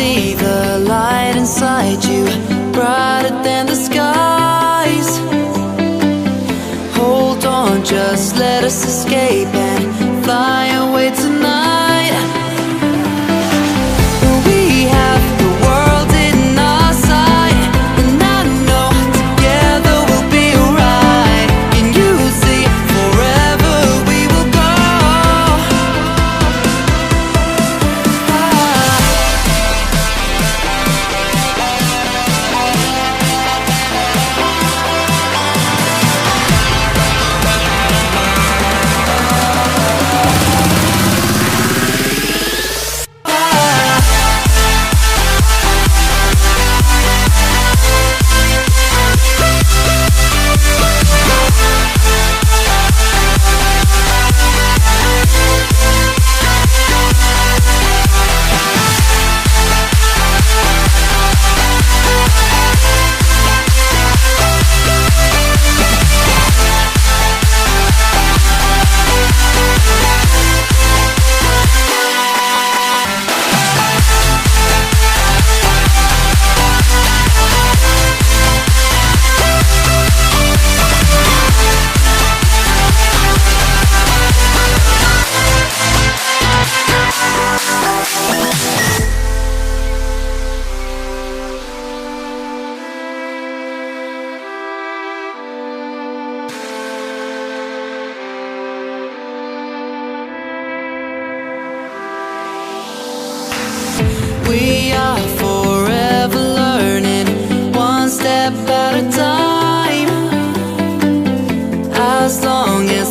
see the light inside you, brighter than the skies. Hold on, just let us escape and fly away tonight. We have the world in our sight, and I know together we'll be alright. Can you see forever we will go? We are forever learning, one step at a time. As long as